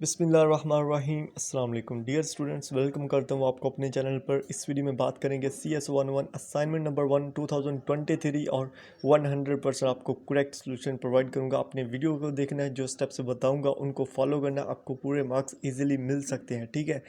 बिस्मिल्लाहिर्रहमानिर्रहीम अस्सलाम वालेकुम डियर स्टूडेंट्स, वेलकम करता हूँ आपको अपने चैनल पर। इस वीडियो में बात करेंगे CS11 असाइनमेंट नंबर 1 2023 और 100% आपको करेक्ट सोल्यूशन प्रोवाइड करूँगा। अपने वीडियो को देखना है, जो स्टेप्स बताऊँगा उनको फॉलो करना, आपको पूरे मार्क्स इजीली मिल सकते हैं। ठीक है,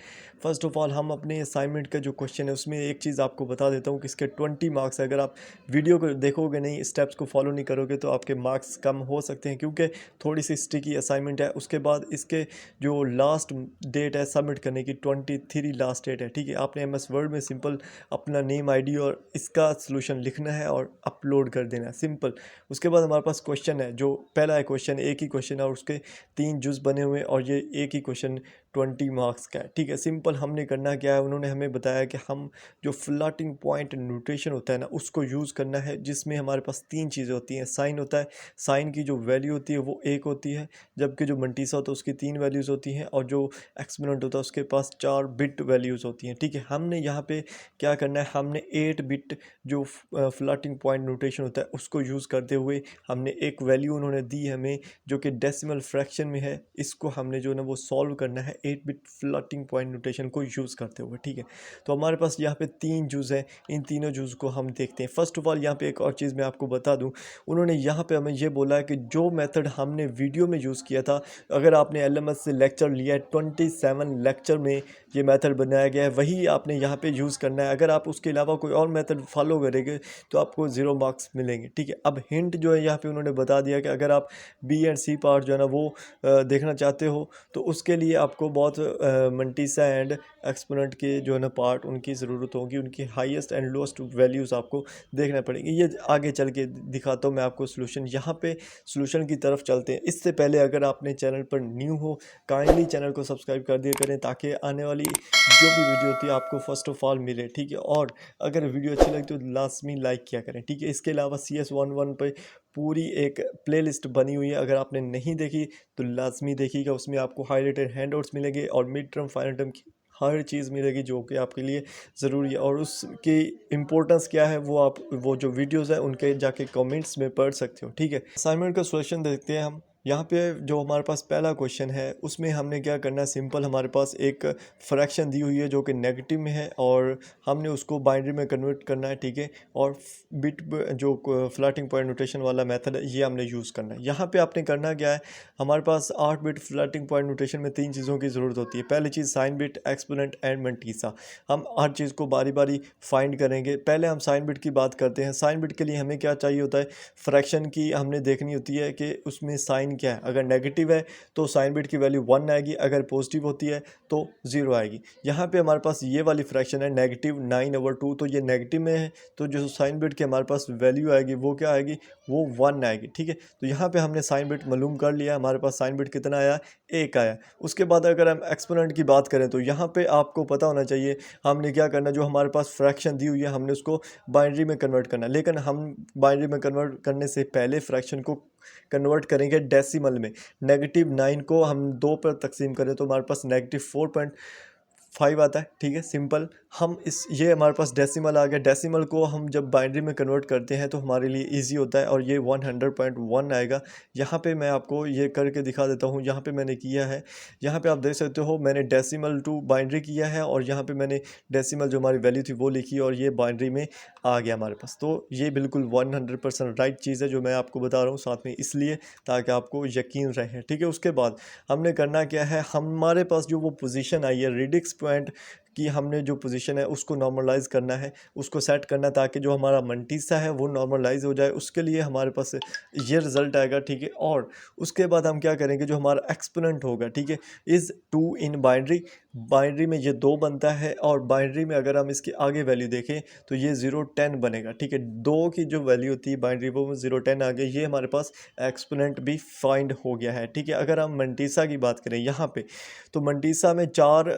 फर्स्ट ऑफ ऑल हम अपने असाइनमेंट का जो क्वेश्चन है उसमें एक चीज़ आपको बता देता हूँ कि इसके 20 मार्क्स है। अगर आप वीडियो को देखोगे नहीं, स्टेप्स को फॉलो नहीं करोगे तो आपके मार्क्स कम हो सकते हैं, क्योंकि थोड़ी सी स्टिकी असाइनमेंट है। उसके बाद इसके जो लास्ट डेट है सबमिट करने की 23 लास्ट डेट है। ठीक है, आपने MS वर्ड में सिंपल अपना नेम ID और इसका सोल्यूशन लिखना है और अपलोड कर देना है, सिंपल। उसके बाद हमारे पास क्वेश्चन है, जो पहला है क्वेश्चन, एक ही क्वेश्चन है और उसके 3 जुज बने हुए हैं और ये एक ही क्वेश्चन 20 मार्क्स का है। ठीक है, सिंपल हमने करना क्या है, उन्होंने हमें बताया कि हम जो फ्लोटिंग पॉइंट नोटेशन होता है ना उसको यूज़ करना है, जिसमें हमारे पास 3 चीज़ें होती हैं। साइन होता है, साइन की जो वैल्यू होती है वो 1 होती है, जबकि जो मंटीसा होता है उसकी 3 वैल्यूज़ होती हैं, और जो एक्सपोनेंट होता है उसके पास 4 बिट वैल्यूज़ होती हैं। ठीक है, हमने यहाँ पे क्या करना है, हमने 8 बिट जो फ्लोटिंग पॉइंट नोटेशन होता है उसको यूज़ करते हुए हमने एक वैल्यू उन्होंने दी हमें जो कि डेसिमल फ्रैक्शन में है, इसको हमने जो है ना वो सॉल्व करना है 8 बिट फ्लोटिंग पॉइंट नोटेशन को यूज़ करते हुए। ठीक है, तो हमारे पास यहाँ पे 3 जूज़ है, इन तीनों जूज़ को हम देखते हैं। फर्स्ट ऑफ ऑल यहाँ पे एक और चीज़ मैं आपको बता दूँ, उन्होंने यहाँ पे हमें ये बोला है कि जो मेथड हमने वीडियो में यूज़ किया था, अगर आपने LMS से लेक्चर लिया है 27 लेक्चर में ये मेथड बनाया गया है, वही आपने यहाँ पे यूज़ करना है। अगर आप उसके अलावा कोई और मेथड फॉलो करेंगे तो आपको 0 मार्क्स मिलेंगे। ठीक है, अब हिंट जो है यहाँ पे उन्होंने बता दिया कि अगर आप B एंड C पार्ट जो है ना वो देखना चाहते हो तो उसके लिए आपको बहुत मंटीसा एंड एक्सपोनेंट के जो है ना पार्ट उनकी ज़रूरत होगी, उनकी हाईएस्ट एंड लोएस्ट वैल्यूज़ आपको देखना पड़ेंगे। ये आगे चल के दिखाता हूँ मैं आपको सोल्यूशन। यहाँ पे सोल्यूशन की तरफ चलते हैं। इससे पहले अगर आपने चैनल पर न्यू हो, काइंडली चैनल को सब्सक्राइब कर दिया करें, ताकि आने वाली जो भी वीडियो होती है आपको फर्स्ट ऑफ ऑल मिले। ठीक है, और अगर वीडियो अच्छी लगी तो लाजमी लाइक किया करें। ठीक है, इसके अलावा CS11 पे पूरी एक प्लेलिस्ट बनी हुई है, अगर आपने नहीं देखी तो लाजमी देखिएगा। उसमें आपको हाईलाइटेड हैंडआउट्स मिलेंगे और मिड टर्म फाइनल टर्म की हर चीज़ मिलेगी जो कि आपके लिए ज़रूरी है, और उसकी इम्पोर्टेंस क्या है वो आप वो जो वीडियोस हैं उनके जाके कमेंट्स में पढ़ सकते हो। ठीक है, असाइनमेंट का सॉल्यूशन देखते हैं हम। यहाँ पे जो हमारे पास पहला क्वेश्चन है उसमें हमने क्या करना है, सिंपल हमारे पास एक फ्रैक्शन दी हुई है जो कि नेगेटिव में है और हमने उसको बाइनरी में कन्वर्ट करना है। ठीक है, और बिट जो फ्लोटिंग पॉइंट नोटेशन वाला मेथड है ये हमने यूज़ करना है। यहाँ पे आपने करना क्या है, हमारे पास 8 बिट फ्लोटिंग पॉइंट नोटेशन में 3 चीज़ों की ज़रूरत होती है। पहली चीज़ साइन बिट, एक्सपोनेंट एंड मंटीसा। हम हर चीज़ को बारी बारी फाइंड करेंगे। पहले हम साइन बिट की बात करते हैं। साइन बिट के लिए हमें क्या चाहिए होता है, फ्रैक्शन की हमने देखनी होती है कि उसमें साइन क्या है। अगर नेगेटिव है तो साइन बिट की वैल्यू 1 आएगी, अगर पॉजिटिव होती है तो 0 आएगी। यहाँ पे हमारे पास ये वाली फ्रैक्शन है -9/2, तो ये नेगेटिव में है, तो जो साइन बिट की हमारे पास वैल्यू आएगी वो क्या आएगी, वो 1 आएगी। ठीक है, तो यहाँ पे हमने साइन बिट मालूम कर लिया, हमारे पास साइन बिट कितना आया, 1 आया। उसके बाद अगर हम एक्सपोनेंट की बात करें तो यहाँ पे आपको पता होना चाहिए हमने क्या करना, जो हमारे पास फ्रैक्शन दी हुई है हमने उसको बाइनरी में कन्वर्ट करना है। लेकिन हम बाइनरी में कन्वर्ट करने से पहले फ्रैक्शन को कन्वर्ट करेंगे डेसिमल में। -9 को हम 2 पर तकसीम करें तो हमारे पास -4.5 आता है। ठीक है, सिंपल हम ये हमारे पास डेसिमल आ गया। डेसिमल को हम जब बाइनरी में कन्वर्ट करते हैं तो हमारे लिए इजी होता है और ये 100.1 आएगा। यहाँ पे मैं आपको ये करके दिखा देता हूँ। यहाँ पे मैंने किया है, यहाँ पे आप देख सकते हो मैंने डेसिमल टू बाइनरी किया है और यहाँ पे मैंने डेसिमल जो हमारी वैल्यू थी वो लिखी और ये बाइनरी में आ गया हमारे पास। तो ये बिल्कुल 100% राइट चीज़ है जो मैं आपको बता रहा हूँ, साथ में इसलिए ताकि आपको यकीन रहे। ठीक है, उसके बाद हमने करना क्या है, हमारे पास जो वो पोजीशन आई है रेडिक्स पॉइंट की, हमने जो पोजीशन है उसको नॉर्मलाइज़ करना है, उसको सेट करना ताकि जो हमारा मंटीसा है वो नॉर्मलाइज हो जाए। उसके लिए हमारे पास ये रिज़ल्ट आएगा। ठीक है, और उसके बाद हम क्या करेंगे, जो हमारा एक्सपोनेंट होगा, ठीक है, इज़ 2 इन बाइनरी। बाइनरी में ये 2 बनता है और बाइनरी में अगर हम इसके आगे वैल्यू देखें तो ये 0 10 बनेगा। ठीक है, 2 की जो वैल्यू होती है बाइनरी वो 0 10 आ गया। ये हमारे पास एक्सपोनेंट भी फाइंड हो गया है। ठीक है, अगर हम मंटीसा की बात करें यहाँ पे, तो मंटीसा में 4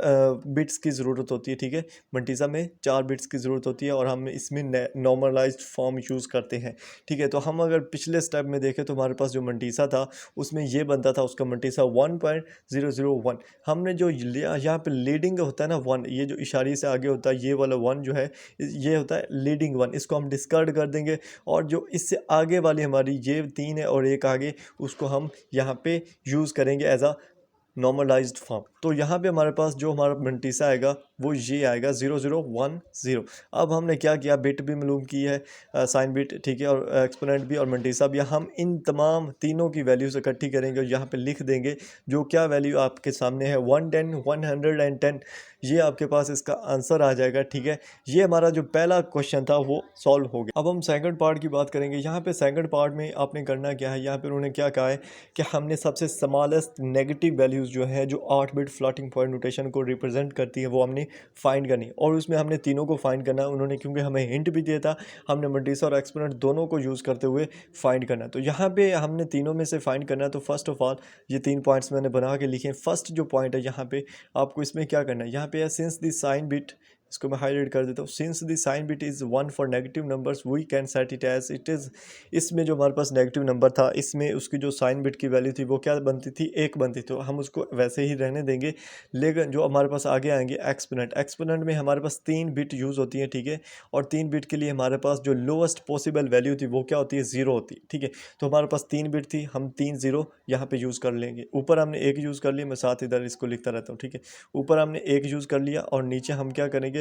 बिट्स की ज़रूरत होती है। ठीक है, मंटीसा में 4 बिट्स की ज़रूरत होती है और हम इसमें नॉर्मलाइज्ड फॉर्म यूज़ करते हैं। ठीक है, तो हम अगर पिछले स्टेप में देखें तो हमारे पास जो मंटीसा था उसमें ये बनता था, उसका मंटीसा 1.001। हमने जो लिया यहाँ पे लीडिंग होता है ना 1, ये जो इशारे से आगे होता है ये वाला 1 जो है ये होता है लीडिंग 1, इसको हम डिस्कार्ड कर देंगे और जो इससे आगे वाली हमारी ये 3 है और एक आगे, उसको हम यहाँ पे यूज़ करेंगे एज अ नॉर्मलाइज्ड फॉर्म। तो यहाँ पे हमारे पास जो हमारा मंटीसा आएगा वो ये आएगा 0010। अब हमने क्या किया, बिट भी मालूम की है, साइन बिट, ठीक है, और एक्सपोनेंट भी और मंटीसा भी। हम इन तमाम तीनों की वैल्यूज इकट्ठी करेंगे और यहाँ पे लिख देंगे जो क्या वैल्यू आपके सामने है 110, 110, ये आपके पास इसका आंसर आ जाएगा। ठीक है, ये हमारा जो पहला क्वेश्चन था वो सॉल्व हो गया। अब हम सेकंड पार्ट की बात करेंगे। यहाँ पे सेकंड पार्ट में आपने करना क्या है, यहाँ पे उन्होंने क्या कहा है कि हमने सबसे स्मॉलेस्ट नेगेटिव वैल्यूज़ जो है जो 8 बिट फ्लोटिंग पॉइंट नोटेशन को रिप्रेजेंट करती है वो हमने फाइंड करनी, और उसमें हमने तीनों को फाइंड करना है। उन्होंने क्योंकि हमें हिंट भी दिया था, हमने मंटीसा और एक्सपोनेंट दोनों को यूज़ करते हुए फाइंड करना है। तो यहाँ पे हमने तीनों में से फाइंड करना है। तो फर्स्ट ऑफ ऑल ये 3 पॉइंट्स मैंने बना के लिखे हैं। फर्स्ट जो पॉइंट है यहाँ पे आपको इसमें क्या करना है, यहाँ पे है सिंस द साइन बिट, इसको मैं हाईलाइट कर देता हूँ। Since the sign bit is 1 for negative numbers we can set it as it is. इसमें जो हमारे पास नेगेटिव नंबर था, इसमें उसकी जो साइन बिट की वैल्यू थी वो क्या बनती थी, 1 बनती थी। तो हम उसको वैसे ही रहने देंगे। लेकिन जो हमारे पास आगे आएंगे एक्सपोनेंट, एक्सपोनेंट में हमारे पास 3 बिट यूज़ होती है, ठीक है, और 3 बिट के लिए हमारे पास जो लोएस्ट पॉसिबल वैल्यू थी वो क्या होती है, 0 होती है। ठीक है, तो हमारे पास 3 बिट थी, हम 3 0 यहाँ पे यूज़ कर लेंगे। ऊपर हमने 1 यूज़ कर लिया, मैं साथ इधर इसको लिखता रहता हूँ। ठीक है, ऊपर हमने 1 यूज़ कर लिया और नीचे हम क्या करेंगे,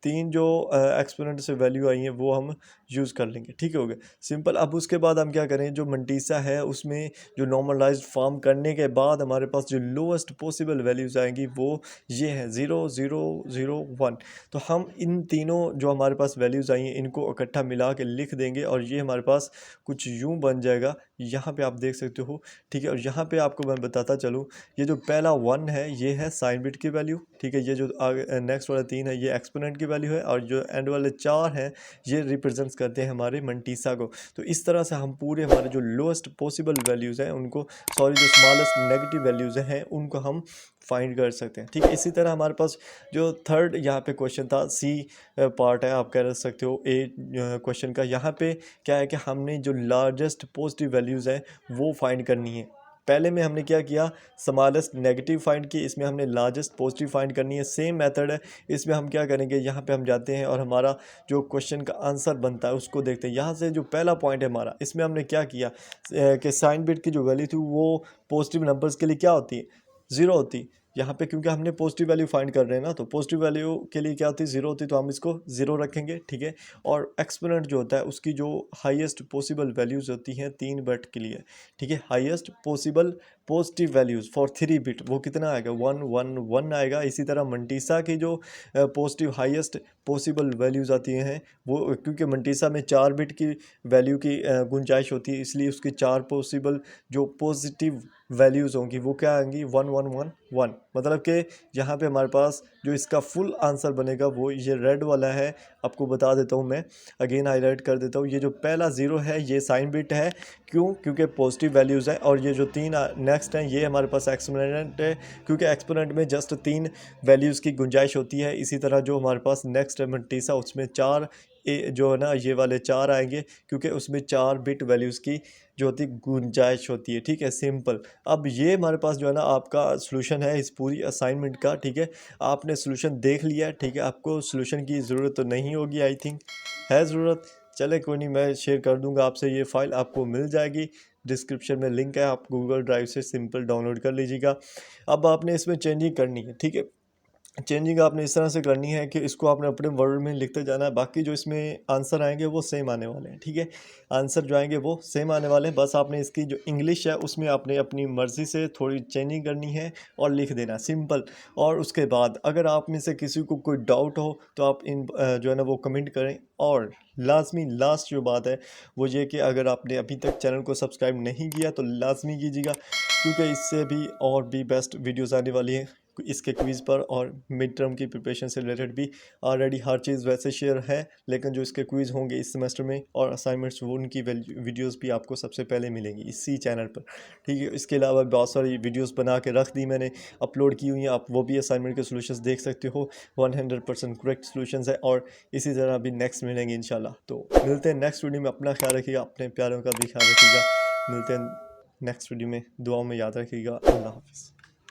3 जो एक्सपोनेंट से वैल्यू आई है वो हम यूज़ कर लेंगे। ठीक हो गया, सिंपल। अब उसके बाद हम क्या करें, जो मंटीसा है उसमें जो नॉर्मलाइज्ड फॉर्म करने के बाद हमारे पास जो लोएस्ट पॉसिबल वैल्यूज़ आएंगी वो ये है 0001। तो हम इन तीनों जो हमारे पास वैल्यूज़ आई हैं इनको इकट्ठा मिला के लिख देंगे और ये हमारे पास कुछ यूँ बन जाएगा। यहाँ पे आप देख सकते हो। ठीक है, और यहाँ पे आपको मैं बताता चलूँ, ये जो पहला 1 है ये है साइन बिट की वैल्यू। ठीक है, ये जो आगे नेक्स्ट वाला 3 है ये एक्सपोनेंट की वैल्यू है, और जो एंड वाले 4 हैं ये रिप्रेजेंट्स करते हैं हमारे मंटीसा को। तो इस तरह से हम पूरे हमारे जो लोएस्ट पॉसिबल वैल्यूज़ हैं उनको, सॉरी, जो स्मॉलेस्ट नेगेटिव वैल्यूज़ हैं उनको हम फाइंड कर सकते हैं। ठीक है, इसी तरह हमारे पास जो थर्ड यहाँ पे क्वेश्चन था, सी पार्ट है, आप कह सकते हो ए क्वेश्चन का। यहाँ पे क्या है कि हमने जो लार्जेस्ट पॉजिटिव वैल्यूज़ हैं वो फाइंड करनी है। पहले में हमने क्या किया, स्मॉलेस्ट नेगेटिव फाइंड की, इसमें हमने लार्जेस्ट पॉजिटिव फाइंड करनी है। सेम मेथड है, इसमें हम क्या करेंगे, यहाँ पे हम जाते हैं और हमारा जो क्वेश्चन का आंसर बनता है उसको देखते हैं। यहाँ से जो पहला पॉइंट है हमारा, इसमें हमने क्या किया कि साइन बिट की जो वैल्यू थी वो पॉजिटिव नंबर्स के लिए क्या होती है, 0 होती। यहाँ पे क्योंकि हमने पॉजिटिव वैल्यू फाइंड कर रहे हैं ना, तो पॉजिटिव वैल्यू के लिए क्या होती है, 0 होती, तो हम इसको 0 रखेंगे। ठीक है, और एक्सपोनेंट जो होता है उसकी जो हाईएस्ट पॉसिबल वैल्यूज़ होती हैं 3 बिट के लिए, ठीक है, highest possible positive values for 3 bit वो कितना आएगा, 111 आएगा। इसी तरह मंटीसा की जो पॉजिटिव हाईएस्ट पॉसिबल वैल्यूज़ आती हैं वो, क्योंकि मंटीसा में 4 बिट की वैल्यू की गुंजाइश होती है, इसलिए उसकी 4 पॉसिबल जो पॉजिटिव वैल्यूज़ होंगी वो क्या आएंगी, 1111। मतलब कि यहाँ पे हमारे पास जो इसका फुल आंसर बनेगा वो ये रेड वाला है। आपको बता देता हूँ मैं, अगेन हाईलाइट कर देता हूँ। ये जो पहला 0 है ये साइन बिट है, क्यों, क्योंकि पॉजिटिव वैल्यूज़ है। और ये जो 3 नेक्स्ट हैं ये हमारे पास एक्सपोनेंट है, क्योंकि एक्सपोनेंट में जस्ट 3 वैल्यूज़ की गुंजाइश होती है। इसी तरह जो हमारे पास नेक्स्ट है मंटीसा, उसमें 4 जो है ना ये वाले 4 आएंगे, क्योंकि उसमें 4 बिट वैल्यूज़ की जो होती गुंजाइश होती है। ठीक है, सिंपल। अब ये हमारे पास जो है ना आपका सॉल्यूशन है इस पूरी असाइनमेंट का। ठीक है, आपने सॉल्यूशन देख लिया। ठीक है, आपको सॉल्यूशन की ज़रूरत तो नहीं होगी, आई थिंक है ज़रूरत। चले कोई नहीं, मैं शेयर कर दूंगा आपसे, ये फ़ाइल आपको मिल जाएगी, डिस्क्रिप्शन में लिंक है, आप गूगल ड्राइव से सिंपल डाउनलोड कर लीजिएगा। अब आपने इसमें चेंजिंग करनी है। ठीक है, चेंजिंग आपने इस तरह से करनी है कि इसको आपने अपने वर्ड में लिखते जाना है। बाकी जो इसमें आंसर आएंगे वो सेम आने वाले हैं। ठीक है, आंसर जो आएंगे वो सेम आने वाले हैं, बस आपने इसकी जो इंग्लिश है उसमें आपने अपनी मर्ज़ी से थोड़ी चेंजिंग करनी है और लिख देना, सिंपल। और उसके बाद अगर आप में से किसी को कोई डाउट हो तो आप इन जो है ना वो कमेंट करें। और लाजमी लास्ट जो बात है वो ये कि अगर आपने अभी तक चैनल को सब्सक्राइब नहीं किया तो लाजमी कीजिएगा, क्योंकि इससे भी और भी बेस्ट वीडियोज़ आने वाली हैं इसके क्विज़ पर, और मिड टर्म की प्रिपरेशन से रिलेटेड भी ऑलरेडी हर चीज़ वैसे शेयर है। लेकिन जो इसके क्विज़ होंगे इस सेमेस्टर में और असाइनमेंट्स वो उनकी वीडियोस भी आपको सबसे पहले मिलेंगी इसी चैनल पर। ठीक है, इसके अलावा बहुत सारी वीडियोस बना के रख दी मैंने, अपलोड की हुई हैं, आप वो भी असाइनमेंट के सोल्यूशंस देख सकते हो। 100% करेक्ट सोल्यूशंस है, और इसी तरह अभी नेक्स्ट मिलेंगे इंशाल्लाह। तो मिलते हैं नेक्स्ट वीडियो में। अपना ख्याल रखिएगा, अपने प्यारों का भी ख्याल रखिएगा। मिलते हैं नेक्स्ट वीडियो में, दुआओं में याद रखिएगा। अल्लाह हाफिज़।